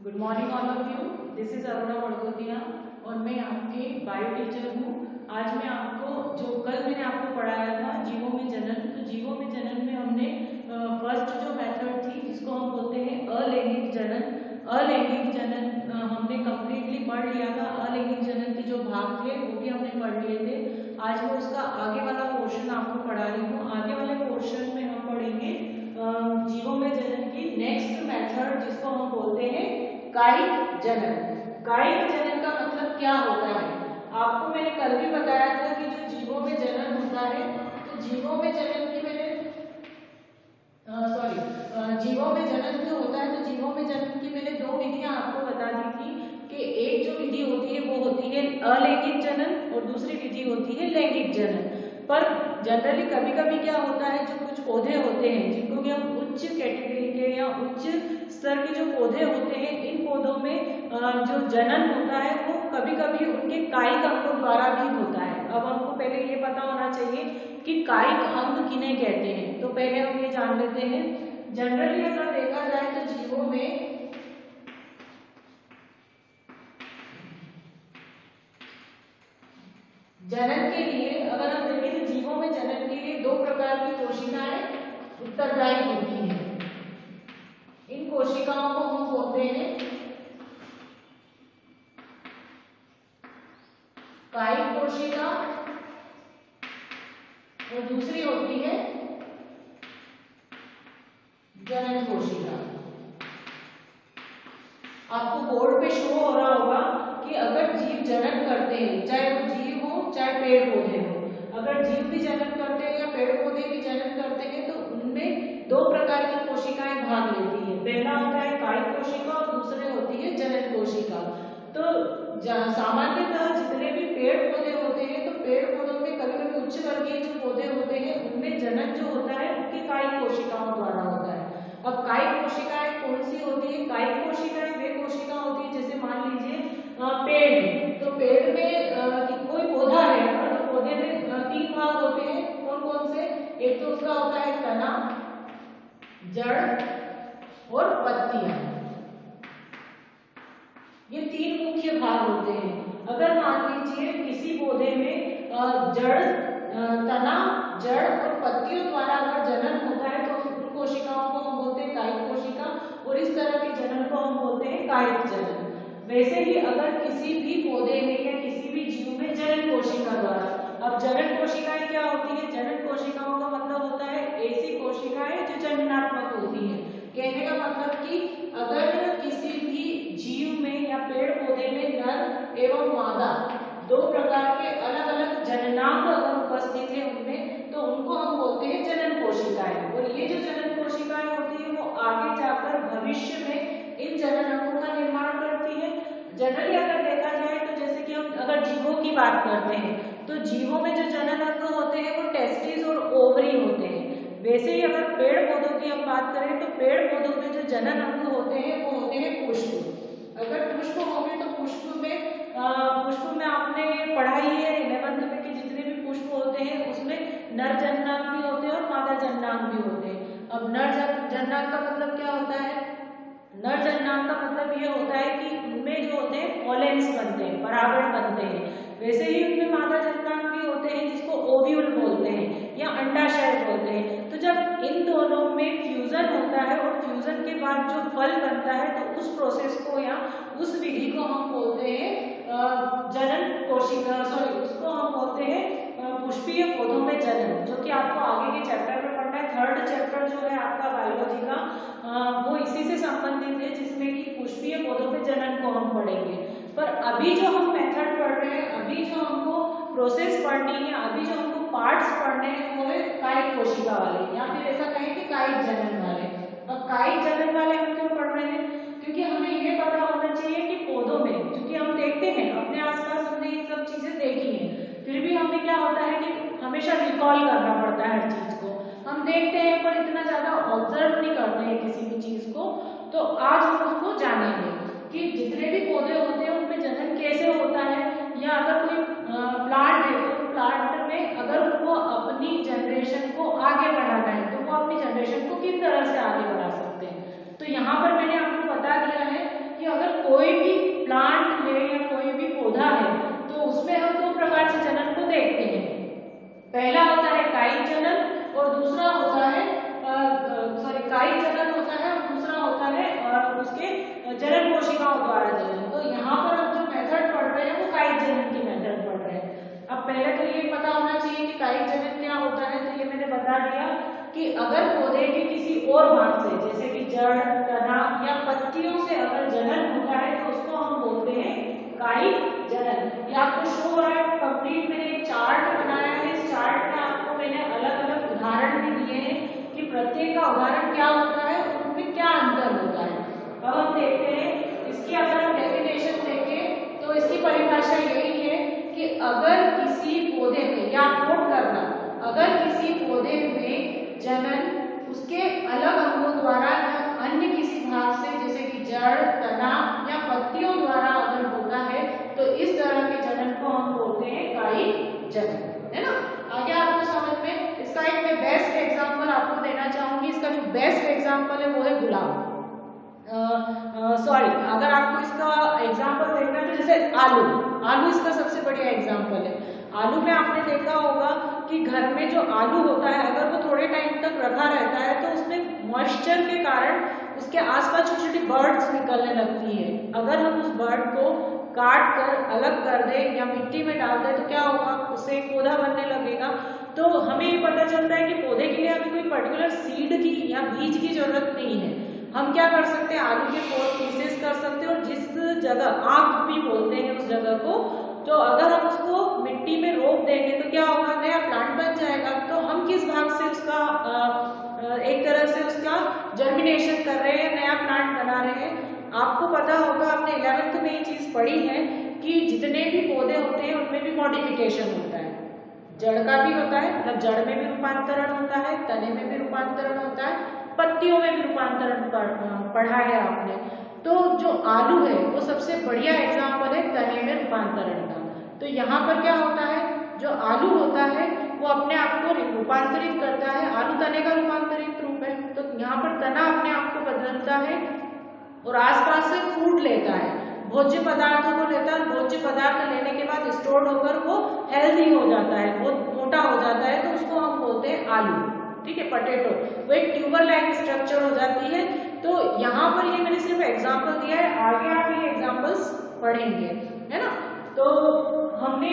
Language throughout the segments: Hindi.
Good morning all of you. This is Aruna Badgotiya और मैं आपकी बायो टीचर हूँ। आज मैं आपको जो कल मैंने आपको पढ़ाया था जीवों में जनन, तो जीवों में जनन में हमने फर्स्ट जो मेथड थी जिसको हम बोलते हैं अलैंगिक जनन। अलैंगिक जनन हमने कंप्लीटली पढ़ लिया था। अलैंगिक जनन के जो भाग थे वो भी हमने पढ़ लिए थे। आज मैं उसका आगे वाला पोर्शन आपको पढ़ा रही हूँ। आगे वाले पोर्शन में हम पढ़ेंगे जीवों में जनन की नेक्स्ट मेथड जिसको हम बोलते हैं कायिक जनन। कायिक जनन का मतलब क्या होता है? आपको मैंने कल भी बताया था कि जो जीवों में जनन होता है, तो जीवों में जनन की मैंने जीवों में जनन जो होता है, तो जीवों में जनन की मैंने दो विधियां आपको बता दी थी कि एक जो विधि होती है वो होती है अलैंगिक जनन और दूसरी विधि होती है लैंगिक जनन। पर जनरली कभी कभी क्या होता है, जो कुछ पौधे होते हैं जिनको कि हम उच्च कैटेगरी के या उच्च स्तर के जो पौधे होते हैं, इन पौधों में जो जनन होता है वो कभी कभी उनके कायिक अंगों द्वारा भी होता है। अब हमको पहले ये पता होना चाहिए कि कायिक अंग किन्हें कहते हैं, तो पहले हम ये जान लेते हैं। जनरली अगर देखा जाए तो जीवों में जनन के लिए अगर हम देखें तो जीवों में जनन के लिए दो प्रकार की कोशिकाएं उत्तरदायी होती हैं। इन कोशिकाओं को हम बोलते हैं कायिक कोशिका और दूसरी होती है जनन कोशिका। आपको बोर्ड पे शो हो रहा होगा कि अगर जीव जनन करते हैं, चाहे वो जीव हो चाहे पेड़ पौधे हो, अगर जीव भी जनन करते हैं या पेड़ पौधे भी जनन करते हैं तो उनमें दो प्रकार की कोशिकाएं भाग लेती है। पहला होता है कायिक कोशिका और दूसरे होती है जनन कोशिका। तो सामान्यतः जितने भी पेड़ पौधे होते हैं, तो पेड़ पौधों में कभी कभी उच्च वर्गीय जो पौधे होते हैं उनमें जनन जो होता है उनकी कायिक कोशिकाओं द्वारा होता है। अब कायिक कोशिकाएं कौन सी होती है? कायिक कोशिकाएं वे कोशिका होती है, जैसे मान लीजिए पेड़ है, तो पेड़ में कोई पौधा है और तो पौधे में तीन भाग होते हैं। कौन कौन से? एक तो उसका होता है तना, जड़ और पत्तियां। ये तीन मुख्य भाग होते हैं। अगर मान लीजिए किसी पौधे में जड़, तना, जड़ और पत्तियों द्वारा अगर जनन होता है तो उन कोशिकाओं को हम बोलते हैं कायिक कोशिका, और इस तरह के जनन को हम बोलते हैं कायिक जनन। वैसे ही अगर किसी भी पौधे में या किसी भी जीव में जनन कोशिका द्वारा, अब जनन कोशिकाएं क्या होती है? जनन कोशिकाओं का मतलब होता है ऐसी कोशिकाएं जो जननात्मक होती है। कहने का मतलब कि अगर किसी भी जीव में या पेड़ पौधे में नर एवं मादा दो प्रकार के अलग अलग जननांग अगर उपस्थित है उनमें, तो उनको हम बोलते हैं जनन कोशिकाएं। और ये जो जनन कोशिकाएं होती है वो आगे जाकर भविष्य में इन जनन अंगों का निर्माण करती है। जनरली अगर देखा जाए तो जैसे कि हम अगर जीवों की बात करते हैं तो जीवों में जो जनन अंग होते हैं वो टेस्टिस और ओवरी होते हैं। वैसे ही अगर पेड़ पौधों की हम बात करें तो पेड़ पौधों में जो जनन अंग होते हैं वो होते हैं पुष्प। अगर पुष्प होंगे तो पुष्प में आपने पढ़ाई है 11th में कि जितने भी पुष्प होते हैं उसमें नर जननांग भी होते हैं और मादा जननांग भी होते हैं। अब नर जननांग का मतलब क्या होता है? नर जननांग का मतलब ये होता है कि उनमें जो होते हैं पॉलेंस बनते हैं, परागण बनते हैं। वैसे ही उनमें मादा जननांग भी होते हैं जिसको ओव्यूल बोलते हैं या अंडाशय बोलते हैं। तो जब इन दोनों में फ्यूजन होता है और फ्यूजन के बाद जो फल बनता है तो उस प्रोसेस को या उस विधि को हम बोलते हैं जनन कोशिका, उसको हम बोलते हैं पुष्पीय पौधों में जनन, जो कि आपको आगे के चैप्टर में पढ़ना है। 3rd चैप्टर जो है आपका बायोलॉजी का वो इसी से संबंधित है, जिसमें कि पुष्पीय पौधों में जनन को हम पढ़ेंगे। पर अभी जो हम मेथड पढ़ रहे हैं, अभी जो हमको प्रोसेस पढ़नी है, अभी जो हमको पार्ट्स पढ़ने हैं वो है कायिक कोशिका वाले, या फिर ऐसा कहें कि कायिक जनन वाले। अब कायिक जनन वाले हम क्यों पढ़ रहे हैं? क्योंकि हमें ये पता होना चाहिए कि पौधों में, क्योंकि हम देखते हैं अपने आसपास, हमने ये सब चीजें देखी हैं, फिर भी हमें क्या होता है कि हमेशा रिकॉल करना पड़ता है हर चीज को। हम देखते हैं पर इतना ज्यादा ऑब्जर्व नहीं करते हैं किसी भी चीज को। तो आज हम उसको जानेंगे कि जितने भी पौधे होते हैं उनमें जनन कैसे होता है, या अगर कोई प्लांट है तो प्लांट में अगर उनको अपनी जनरेशन को आगे बढ़ाना है तो वो अपनी जनरेशन को किस तरह से आगे बढ़ा सकते हैं। तो यहाँ पर मैंने आपको बता दिया है कि अगर कोशिकाओं द्वारा जनन। तो यहाँ पर हम जो मेथड पढ़ रहे हैं वो कायिक जनन की मेथड पढ़ रहे हैं। अब पहले तो ये पता होना चाहिए कि कायिक जनन क्या होता है। तो ये मैंने बता दिया कि अगर पौधे के किसी और भाग से जैसे कि जड़, तना या पत्तियों से अगर जनन होता है तो उसको हम बोलते हैं कायिक जनन। ये आपको शो हो रहा है कंप्लीट। मैंने एक चार्ट बनाया है, इस चार्ट में आपको मैंने अलग अलग उदाहरण भी दिए हैं कि प्रत्येक का उदाहरण क्या होता है और उनमें क्या अंतर होता है। अब हम देखते हैं इसकी अगर हम डेफिनेशन देखें तो इसकी परिभाषा यही है कि अगर किसी पौधे में, या नोट करना, अगर किसी पौधे में जनन उसके अलग अंगों द्वारा या अन्य किसी भाग से जैसे कि जड़, तना या पत्तियों द्वारा अगर होता है तो इस तरह के जनन को हम बोलते हैं कायिक जनन, है ना। आगे आपको समझ में, इसका एक मैं बेस्ट एग्जांपल आपको देना चाहूंगी। इसका जो बेस्ट एग्जांपल है वो है गुलाब। सॉरी, अगर आपको इसका एग्जांपल देखना है तो जैसे आलू इसका सबसे बढ़िया एग्जांपल है। आलू में आपने देखा होगा कि घर में जो आलू होता है अगर वो थोड़े टाइम तक रखा रहता है तो उसमें मॉइस्चर के कारण उसके आसपास छोटी छोटी बर्ड्स निकलने लगती है। अगर हम उस बर्ड को काट कर अलग कर दे या मिट्टी में डाल दे तो क्या होगा, उससे एक पौधा बनने लगेगा। तो हमें ये पता चलता है कि पौधे के लिए हमें कोई पर्टिकुलर सीड की या बीज की जरूरत नहीं है। हम क्या कर सकते हैं, आलू के 4 पीसेस कर सकते हैं और जिस जगह आँख भी बोलते हैं उस जगह को, तो अगर हम उसको मिट्टी में रोप देंगे तो क्या होगा, नया प्लांट बन जाएगा। तो हम किस भाग से उसका एक तरह से उसका जर्मिनेशन कर रहे हैं, नया प्लांट बना रहे हैं। आपको पता होगा, आपने 11th में ये चीज पढ़ी है कि जितने भी पौधे होते हैं उनमें भी मॉडिफिकेशन होता है। जड़ का भी होता है, मतलब जड़ में भी रूपांतरण होता है, तने में भी रूपांतरण होता है, पत्तियों में भी रूपांतरण पढ़ा है आपने। तो जो आलू है वो सबसे बढ़िया एग्जाम्पल है तने में रूपांतरण का। तो यहाँ पर क्या होता है, जो आलू होता है वो अपने आप को रूपांतरित करता है। आलू तने का रूपांतरित रूप है। तो यहाँ पर तना अपने आप को बदलता है और आसपास से फूड लेता है, भोज्य पदार्थों को लेता है। भोज्य पदार्थ लेने के बाद स्टोर होकर वो हेल्दी हो जाता है, बहुत मोटा हो जाता है, तो उसको हम बोलते हैं आलू, ठीक है, पोटैटो। वो एक ट्यूबर लाइक स्ट्रक्चर हो जाती है। तो यहाँ पर ये मैंने सिर्फ एग्जाम्पल दिया है, आगे आप ये एग्जाम्पल्स पढ़ेंगे, है ना। तो हमने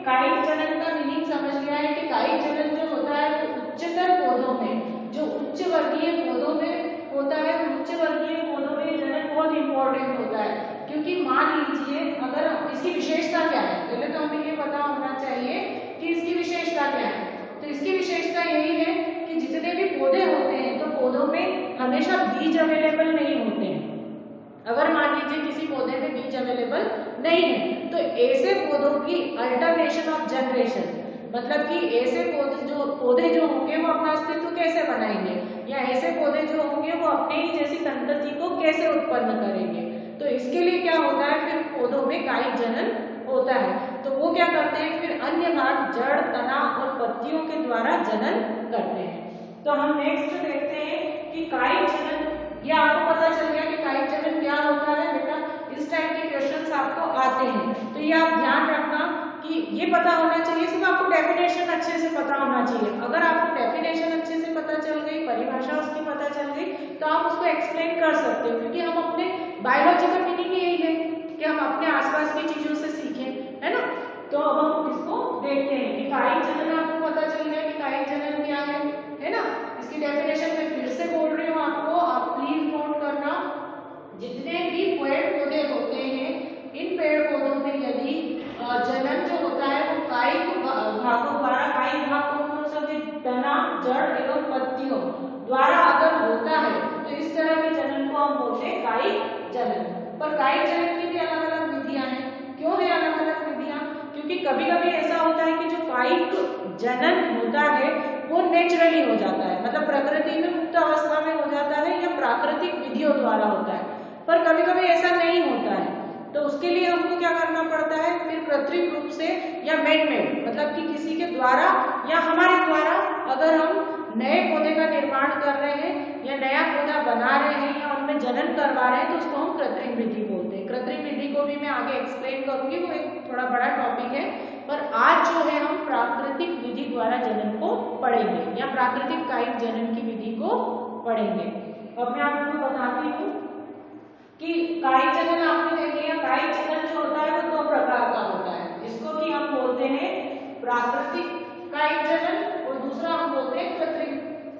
कायिक जनन का मीनिंग समझ लिया है कि कायिक जनन जो होता है वो उच्चतर पौधों में, जो उच्च वर्गीय पौधों में होता है, उच्च वर्गीय पौधों में जनन बहुत इंपॉर्टेंट होता है। क्योंकि मान लीजिए अगर इसकी विशेषता क्या है, पहले तो हमें ये पता होना चाहिए कि इसकी विशेषता क्या है। तो इसकी विशेषता यही है कि जितने भी पौधे होते हैं तो पौधों में हमेशा बीज अवेलेबल नहीं होते हैं। अगर मान लीजिए किसी पौधे में बीज अवेलेबल नहीं है तो ऐसे पौधों की अल्टरनेशन ऑफ जनरेशन, मतलब कि ऐसे पौधे जो होंगे वो अपना अस्तित्व कैसे बनाएंगे, या ऐसे पौधे जो होंगे वो अपने ही जैसी संतति को कैसे उत्पन्न करेंगे। तो इसके लिए क्या होता है, फिर पौधों में कायिक जनन होता है। तो वो क्या करते हैं, फिर अन्य भाग जड़, तना और पत्तियों के द्वारा जनन करते हैं। तो हम नेक्स्ट देखते हैं कि कायिक जनन, ये आपको पता चल गया कि कायिक जनन क्या होता है बेटा। इस टाइप के क्वेश्चंस आपको आते हैं, तो ये आप ध्यान रखना कि ये पता होना चाहिए। सिर्फ आपको डेफिनेशन अच्छे से पता होना चाहिए। अगर आपको डेफिनेशन अच्छे से पता चल गई, परिभाषा उसकी पता चल गई, तो आप उसको एक्सप्लेन कर सकते हो। क्योंकि हम अपने बायोलॉजी का मीनिंग यही है कि हम अपने आसपास की चीजों से सीखें, है ना। तो अब हम इसको देखते हैं कि कायिक जनन, आपको पता चल गया कि कायिक जनन क्या है ना। इसकी डेफिनेशन मैं फिर से बोल रही हूँ आपको, आप प्लीज नोट करना। जितने भी पेड़ पौधे होते हैं, इन पेड़ पौधों में यदि जनन जो होता है वो कायिक भागों द्वारा, कायिक भाग कौन सा, तना, जड़ एवं पत्तियों द्वारा अगर होता है तो इस तरह के जनन को हम बोलते हैं कायिक जनन। पर कायिक जनन की भी अलग अलग विधियां हैं। क्यों है अलग अलग विधियां? क्योंकि कभी कभी ऐसा होता है कि जो कायिक जनन होता है वो नेचुरली हो जाता है, मतलब प्रकृति में मुक्त अवस्था में हो जाता है या प्राकृतिक विधियों द्वारा होता है। पर कभी कभी ऐसा नहीं होता है, तो उसके लिए हमको क्या करना पड़ता है, फिर कृत्रिम रूप से या मैन मेड, मतलब कि किसी के द्वारा या हमारे द्वारा अगर हम नए पौधे का निर्माण कर रहे हैं या नया पौधा बना रहे हैं या उनमें जनन करवा रहे हैं तो उसको हम कृत्रिम विधि बोलते हैं। कृत्रिम विधि को भी मैं आगे एक्सप्लेन करूंगी, वो एक थोड़ा बड़ा टॉपिक है। पर आज जो है हम प्राकृतिक विधि द्वारा जनन को पढ़ेंगे या प्राकृतिक कायिक जनन की विधि को पढ़ेंगे। अब मैं आपको बताती हूँ कि कायिक जनन आपने देखे हैं, कायिक जनन जो होता है वो 2 प्रकार का होता है, जिसको कि हम बोलते हैं प्राकृतिक कायिक जनन और दूसरा हम बोलते हैं कृत्रिम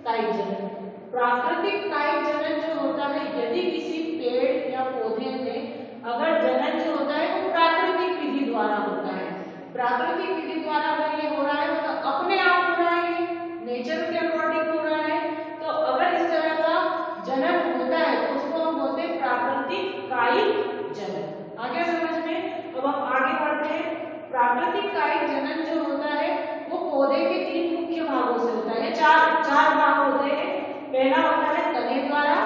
कायिक जनन। प्राकृतिक कायिक जनन जो होता है, यदि किसी पेड़ या पौधे में अगर जनन जो होता है वो प्राकृतिक विधि द्वारा होता है, प्राकृतिक विधि द्वारा अगर ये हो रहा है मतलब अपने आप हो रहा है, नेचर के अकॉर्डिंग हो रहा है, तो अगर इस तरह का जनन होता है तो उसको हम बोलते हैं प्राकृतिक कायिक जनन। आगे समझ में, अब हम आगे बढ़ते हैं। प्राकृतिक कायिक जनन जो होता है वो पौधे के 3 मुख्य भागों से होता है, चार भाग होते हैं। पहला होता है तने द्वारा,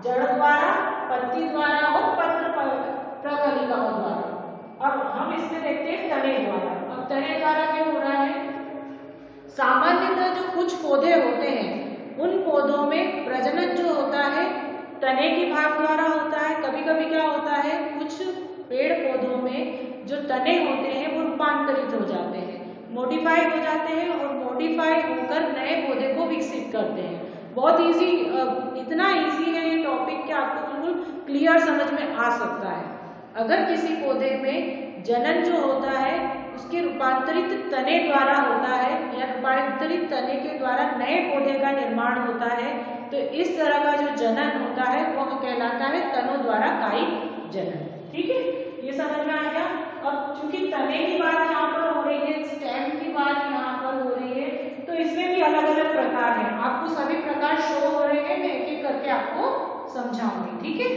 जड़ द्वारा, पत्ती द्वारा और पत्र प्रकलिकाओं द्वारा। अब हम इसमें देखते हैं तने द्वारा। अब तने द्वारा क्या हो रहा है, सामान्यतः जो कुछ पौधे होते हैं उन पौधों में प्रजनन जो होता है तने के भाग द्वारा होता है। कभी कभी क्या होता है, कुछ पेड़ पौधों में जो तने होते हैं वो रूपांतरित हो जाते हैं, मॉडिफाई हो जाते हैं और मॉडिफाई होकर नए पौधे को विकसित करते हैं। बहुत इजी, इतना इजी है ये टॉपिक कि आपको बिल्कुल क्लियर समझ में आ सकता है। अगर किसी पौधे में जनन जो होता है उसके रूपांतरित तने द्वारा होता है या रूपांतरित तने के द्वारा नए पौधे का निर्माण होता है, तो इस तरह का जो जनन होता है वह कहलाता है तनों द्वारा कायिक जनन। ठीक है, ये समझ में आ गया। अब चूंकि तने की बात यहाँ पर हो रही है, स्टेम की बात यहाँ पर हो रही है, तो इसमें भी अलग अलग प्रकार हैं। आपको सभी प्रकार शो हो रहे हैं, मैं एक एक करके आपको समझाऊंगी। ठीक है,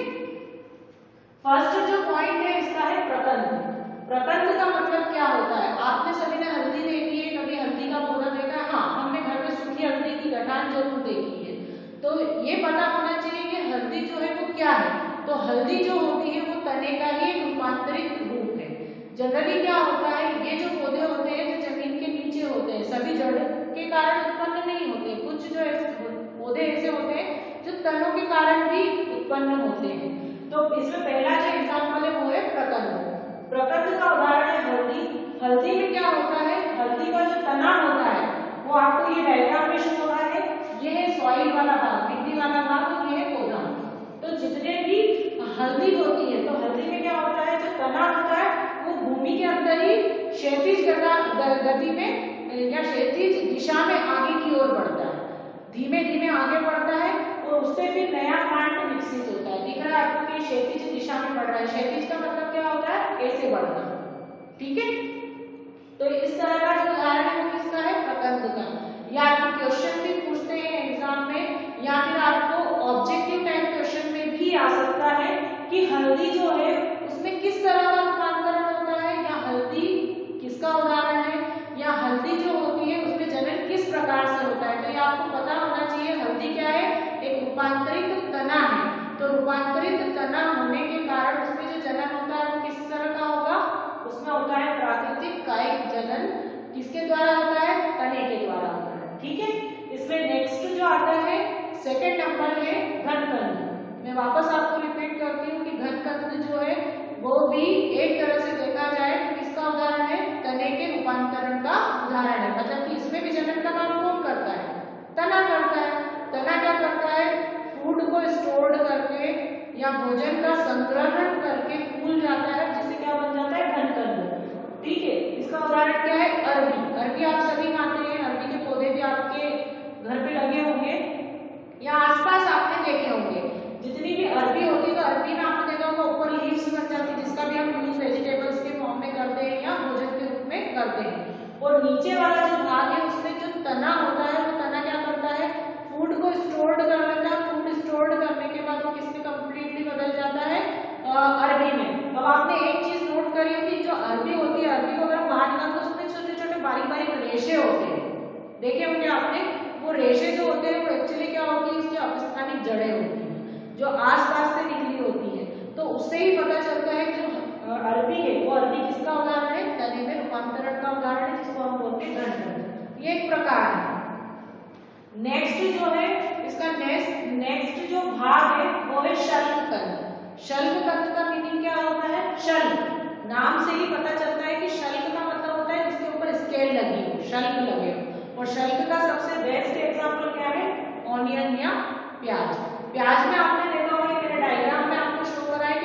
फर्स्ट जो पॉइंट है इसका है प्रकंद। प्रकंद का मतलब क्या होता है, आपने सभी ने हल्दी देखी है, कभी हल्दी का पौधा देखा है? हाँ, हमने घर में सूखी हल्दी की गठान जरूर देखी है। तो ये पता होना चाहिए कि हल्दी जो है वो क्या है। तो हल्दी जो होती है वो तने का ही एक रूपांतरित रूप है। जनरली क्या होता है, ये जो पौधे होते हैं जो जमीन के नीचे होते हैं, सभी जड़ के कारण उत्पन्न नहीं होते, कुछ जो पौधे ऐसे होते हैं जो तनों के कारण भी उत्पन्न होते हैं। तो इसमें पहला जो एग्जाम्पल है वो है प्रकंद। प्रकंद का उदाहरण है हल्दी। हल्दी में क्या होता है, हल्दी का जो तना होता है वो आपको ये डायग्राम में शो हो रहा है, ये है सॉइल वाला भाग, मिट्टी वाला भाग, और ये है पौधा। तो जितने भी हल्दी होती है, तो हल्दी में क्या होता है, जो तना होता है वो भूमि के अंदर ही क्षैतिज गति में या क्षैतिज दिशा में आगे की ओर बढ़ता है, धीमे धीमे आगे बढ़ता है और उससे फिर नया प्लांट विकसित होता है। दिख रहा है आपको कि क्षैतिज दिशा में बढ़ रहा है। क्षैतिज का मतलब क्या होता है, ऐसे बढ़ना। ठीक है, तो इस तरह का जो उदाहरण है वो किसका है, प्रकंद का। या आपको क्वेश्चन भी पूछते हैं एग्जाम में, या फिर आपको ऑब्जेक्टिव टाइप क्वेश्चन में भी आ सकता है कि हल्दी जो है उसमें किस तरह का रूपांतरण होता है, या हल्दी किसका उदाहरण है, या हल्दी जो होती है उसमें जनन किस प्रकार से होता है। तो ये आपको पता होना चाहिए। हल्दी क्या है, एक रूपांतरित तना है। तो रूपांतरित तना होने के कारण उसमें जो जनन होता है वो किस तरह का होगा, उसमें होता है प्राकृतिक कायिक जनन। किसके द्वारा होता है, तने के द्वारा होता है। ठीक है, इसमें नेक्स्ट जो आता है सेकंड नंबर है घनकंद। मैं वापस आपको रिपीट करती हूँ कि घनकंद जो है वो भी एक तरह से देखा जाए तो किसका उदाहरण है, तने के रूपांतरण का उदाहरण है। मतलब कि इसमें भी जनन का काम कौन करता है, तना करता है। तना क्या करता है, फूड को स्टोर करके या भोजन का संग्रहण करके फूल जाता है, जिससे क्या बन जाता है, घनकंद। ठीक है, इसका उदाहरण क्या है, अरबी। अरबी आप सभी खाते हैं, अरबी के पौधे भी आपके घर पे लगे होंगे या आसपास आपने देखे होंगे। जितनी भी अरबी होती है तो अरबी में आपने देखा होगा ऊपर लीव्स बन जाती है, जिसका भी हम यूज वेजिटेबल्स के फॉर्म में करते हैं या भोजन के रूप में करते हैं। और नीचे वाला जो भाग है उसमें जो तना होता है वो तना क्या करता है, फूड को स्टोर्ड कर लेता है। फूड स्टोर्ड करने के बाद वो किसमें कंप्लीटली बदल जाता है, अरबी में। अब आपने एक चीज नोट करी होगी, जो अरबी होती है, अरबी को अगर बाहर निकालो तो उसमें छोटे छोटे बारीक बारीक रेशे होते हैं, देखे होंगे आपने। वो रेशे जो होते हैं वो एक्चुअली क्या होती है, इसकी अपस्थानिक जड़ें होती हैं जो आसपास से निकली होती है। तो उससे ही पता चलता है कि जो अरबी है वो अरबी किसका उदाहरण है, तने में रूपांतरण का उदाहरण है, जिसको हम बोलते हैं घनकंद। ये एक प्रकार है। नेक्स्ट जो है इसका नेक्स्ट जो भाग है वो है शल्ककंद। शल्ककंद का मीनिंग क्या होता है, शल्क। नाम से ही पता चलता है कि शल्क का मतलब होता है जिसके ऊपर स्केल लगी हो, शल्क लगे हो। और शल्क का सबसे बेस्ट एग्जांपल क्या है, ऑनियन या प्याज। प्याज में आपने देखा होगा, मेरे डायग्राम में आपको शो करा है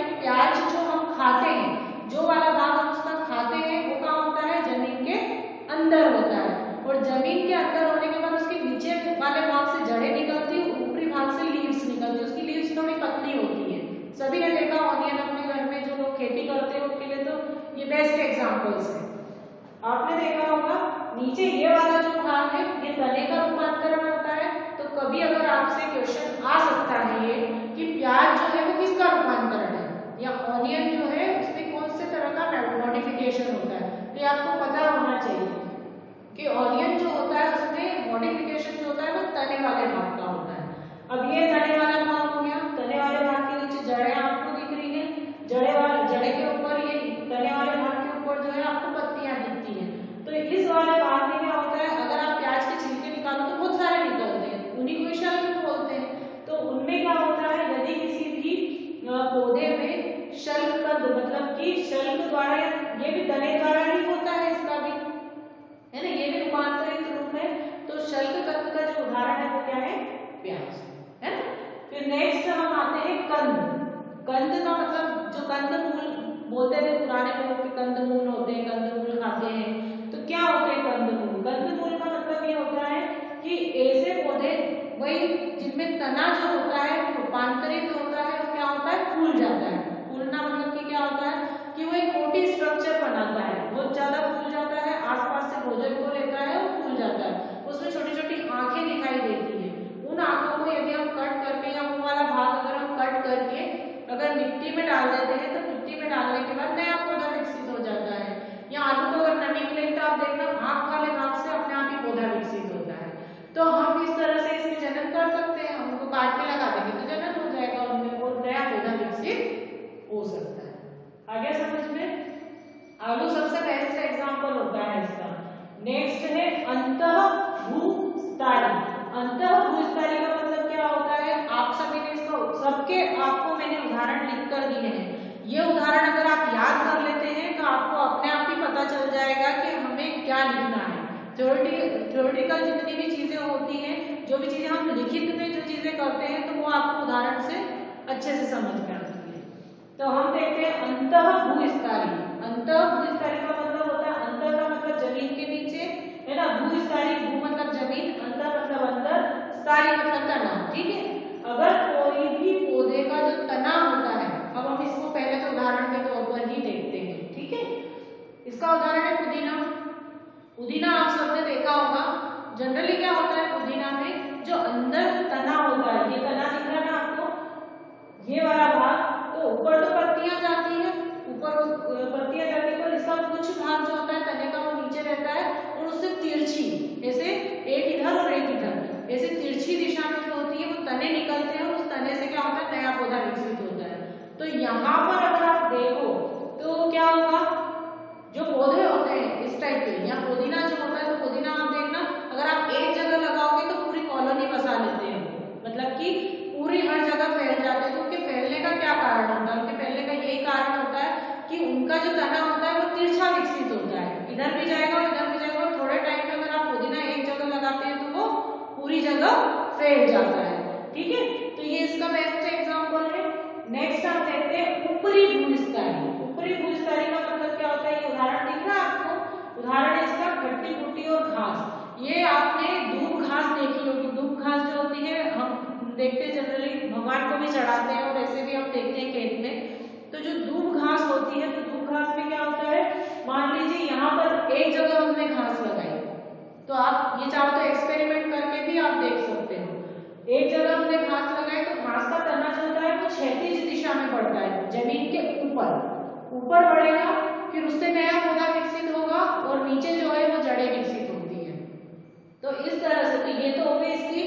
नीचे ये वाला जो भाग है ये तने का रूपांतरण होता है। तो कभी अगर आपसे क्वेश्चन आ सकता है ये कि प्याज जो है वो किसका रूपांतरण है या ऑनियन जो है उसमें कौन से तरह का मॉडिफिकेशन होता है, तो ये आपको पता होना चाहिए कि ऑनियन जो होता है उसमें मॉडिफिकेशन जो होता है वो तने वाले भाग का होता है। अब ये तने वाला भाग हो गया, तने वाले भाग के नीचे जड़ें आपको दिख रही है, जड़े के ऊपर ये तने वाले भाग के ऊपर जो है आपको पत्तियां दिखती हैं। तो इस वाले भाग में क्या होता है, अगर आप प्याज के छिलके निकालो तो बहुत सारे निकलते हैं, उन्हीं को शल्क बोलते हैं। तो उनमें क्या होता है, यदि किसी भी पौधे में शल्ककंद मतलब कि शल्क द्वारा, ये भी तने द्वारा ही होता है, इसका भी है ना, ये भी रूपांतरित रूप है। तो शल्ककंद का जो उदाहरण है वो क्या है, प्याज है ना। फिर नेक्स्ट हम आते हैं कंद। कंद का मतलब जो कंदमूल बोलते थे पुराने लोग के, कंदमूल होते हैं, कंदमूल खाते हैं। तो क्या होते हैं कंदमूल? कंदमूल का मतलब ये होता है कि ऐसे पौधे वही जिनमें तना जो होता है रूपांतरित होता है, वो क्या होता है, फूल जाता है। फूलना मतलब कि क्या होता है कि वो एक मोटी स्ट्रक्चर बनाता है, बहुत ज्यादा फूल जाता है, आसपास से भोजन को लेता है, वो फूल जाता है, उसमें छोटी छोटी आंखें दिखाई देती है। उन आंखों को यदि हम कट करके या वो वाला भाग अगर हम कट करके अगर मिट्टी में डाल देते हैं तो मिट्टी में डालने के बाद नया पौधा विकसित हो जाता है। या आलू को अगर नमी मिले तो आप देखना आंख वाले भाग से अपने आप ही पौधा विकसित होता है। तो हम इस तरह से इसमें जनन कर सकते हैं, हम उनको काट के लगा देंगे तो जनन हो जाएगा उनमें और नया पौधा विकसित हो सकता है। आगे समझ में? आलू सबसे बेस्ट एग्जांपल होता है इसका। नेक्स्ट है अंतःभूस्थाली। अंतःभूस्थाली का मतलब क्या होता है, आप सभी ने इसका सबके आपको मैंने उदाहरण लिख कर दिए हैं। ये उदाहरण अगर आप याद कर लेते हैं तो आपको अपने आप ही पता चल जाएगा कि हमें क्या लिखना है। थ्योरेटिकल जितनी भी चीजें होती हैं, जो भी चीजें हम लिखित में जो चीजें करते हैं, तो वो आपको उदाहरण से अच्छे से समझ में आती है। तो हम देखते हैं अंतःभूस्थाली। अंतःभूस्थाली का मतलब होता है, अंतर का मतलब जमीन के नीचे है ना, भूस्थाली, भू मतलब जमीन, अंतर मतलब अंदर, स्थाली मतलब तना। ठीक है, अगर कोई भी पौधे का जो तना होता है, अब हम इसको पहले तो उदाहरण के तौर पर ही देखते हैं। ठीक है, इसका उदाहरण है पुदीना। पुदीना आप सबने देखा होगा, जनरली क्या होता है पुदीना में जो अंदर तना होता है, ये तना दिख रहा है ना आपको, ये वाला भाग, तो ऊपर तो पत्तियां जाती है, ऊपर पत्तियां जाती है, पर इसका कुछ भाग जो होता है तने का वो नीचे रहता है और उससे तिरछी, ऐसे एक इधर और एक इधर, ऐसे तिरछी दिशा में जो होती है वो तने निकलते हैं और उस तने से क्या होता है, नया पौधा विकसित होता है। तो यहाँ पर अगर आप देखो तो क्या होगा, जो पौधे होते हैं इस टाइप के, या पुदीना जो होता है, तो पुदीना आप देखना अगर आप एक जगह लगाओगे तो पूरी कॉलोनी बसा लेते हैं, मतलब कि पूरी हर जगह फैल जाते हैं। तो उनके फैलने का क्या कारण होता है, उनके फैलने का यही कारण होता है कि उनका जो तना होता है वो तिरछा विकसित होता है, इधर भी जाएगा और इधर भी जाएगा, और थोड़े टाइम में अगर आप पुदीना एक जगह लगाते हैं तो वो पूरी जगह फैल जाता है। ठीक है, तो ये इसका बेस्ट एग्जांपल है। नेक्स्ट हम देखते हैं ऊपरी भूस्थाली। ऊपरी भूस्थाली का मतलब क्या होता है, ये उदाहरण दिख रहा है आपको, उदाहरण है इसका खट्टी पुट्टी और घास। ये आपने दूब घास देखी होगी, दूब घास जो होती है हम देखते हैं जनरली भगवान को भी चढ़ाते हैं और ऐसे भी हम देखते हैं खेत में। तो जो दूब घास होती है, तो दूब घास में क्या होता है, मान लीजिए यहाँ पर एक जगह हमने घास लगाई, तो आप ये चाहो तो एक्सपेरिमेंट करके भी आप देख सकते हो। एक जगह हमने घास लगाई तो घास का तना जो होता है वो क्षैतिज दिशा में बढ़ता है, जमीन के ऊपर बढ़ेगा, फिर उससे नया पौधा विकसित होगा और नीचे जो है वो जड़ें विकसित होती है। तो इस तरह से, तो ये तो हो गई इसकी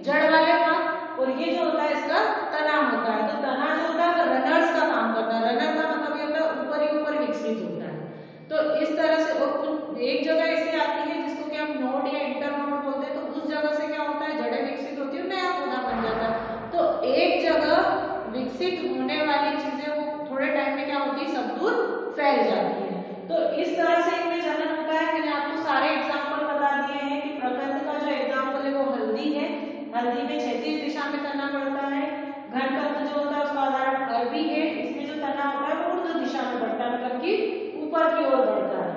जड़ वाले भाग, और ये जो होता है इसका तना होता है। तो तना जो होता है रनर्स का काम करता है, रनर का मतलब ये होता है ऊपर ही ऊपर विकसित होता है। तो इस तरह से, और एक जगह ऐसी आती है जिसको कि हम नोड या इंटरनोड बोलते हैं, तो उस जगह से क्या होता है, जड़ें विकसित होती है, नया पौधा बन जाता है। तो एक जगह विकसित होने वाली चीजें वो थोड़े टाइम में क्या होती है, सब दूर फैल जाती है। तो इस तरह से इनमें जनन होता है। मैंने आपको सारे एग्जाम्पल बता दिए हैं कि प्रकंद का जो एग्जाम्पल है वो हल्दी है, हल्दी में क्षैतिज दिशा में तना बढ़ता है। घनकंद जो होता है उसका उदाहरण अरबी है, इसमें जो तना होता है वो ऊर्ध्व दिशा में बढ़ता है, मतलब कि ऊपर की ओर बढ़ता है।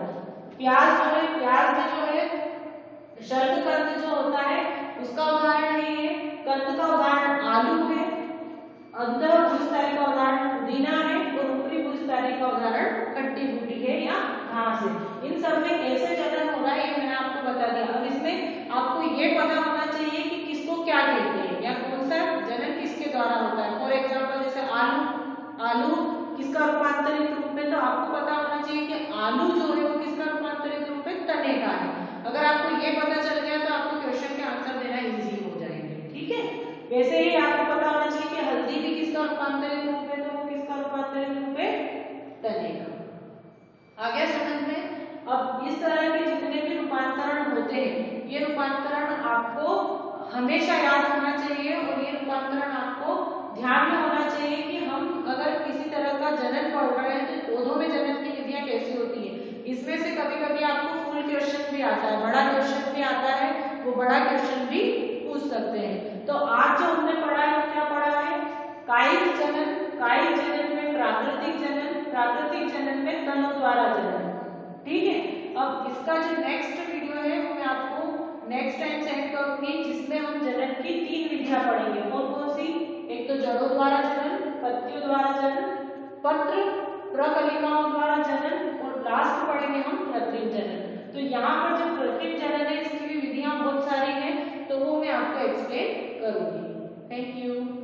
प्याज जो है, प्याज में जो है शल्ककंद जो होता है उसका उदाहरण है ये, कंद का उदाहरण आलू है, अंतःभूस्थाली का उदाहरण पुदीना है, और ऊपरी भूस्थाली का उदाहरण खट्टी बूटी है या घास है। इन सब में कैसे जनन होगा ये मैंने आपको ये पता होना चाहिए कि किसको क्या कहते हैं या कौन सा जनन किसके द्वारा होता है। फॉर एग्जाम्पल जैसे आलू, आलू किसका रूपांतरित रूप है, तो आपको पता होना चाहिए कि आलू जो है वो किसका रूपांतरित रूप है, तने का है। अगर आपको ये पता चल गया तो आपको क्वेश्चन के आंसर देना इजी हो जाएंगे, ठीक है। वैसे ही आपको पता होना चाहिए कि हल्दी भी किसका रूपांतरित रूप है, तो वो किसका रूपांतरित रूप है, तने का। आ गया समझ में। अब इस तरह के जितने भी रूपांतरण होते हैं, ये रूपांतरण आपको हमेशा याद होना चाहिए और ये रूपांतरण आपको ध्यान में होना चाहिए कि हम अगर किसी तरह का जनन पढ़ रहे हैं तो पौधों में जनन की विधियां कैसी होती है। इसमें से कभी कभी आपको फुल क्वेश्चन भी आता है, बड़ा क्वेश्चन भी आता है, वो बड़ा क्वेश्चन भी पूछ सकते हैं। तो आज जो हमने पढ़ा है वो क्या पढ़ा है, कायिक जनन, कायिक जनन में प्राकृतिक जनन, प्राकृतिक जनन में तनों द्वारा जनन, ठीक है। अब इसका जो नेक्स्ट वीडियो है वो मैं आपको नेक्स्ट टाइम सेंड करूंगी, जिसमें हम जनन की 3 विधियां पढ़ेंगे। कौन कौन सी, एक तो जड़ों द्वारा जनन, पत्तियों द्वारा जनन, पत्र प्रकलिकाओं द्वारा जनन और लास्ट पढ़ेंगे हम कृत्रिम जनन। तो यहाँ पर जो कृत्रिम जनन है इसकी भी विधियां बहुत सारी हैं, तो वो मैं आपको एक्सप्लेन करूंगी। Thank you.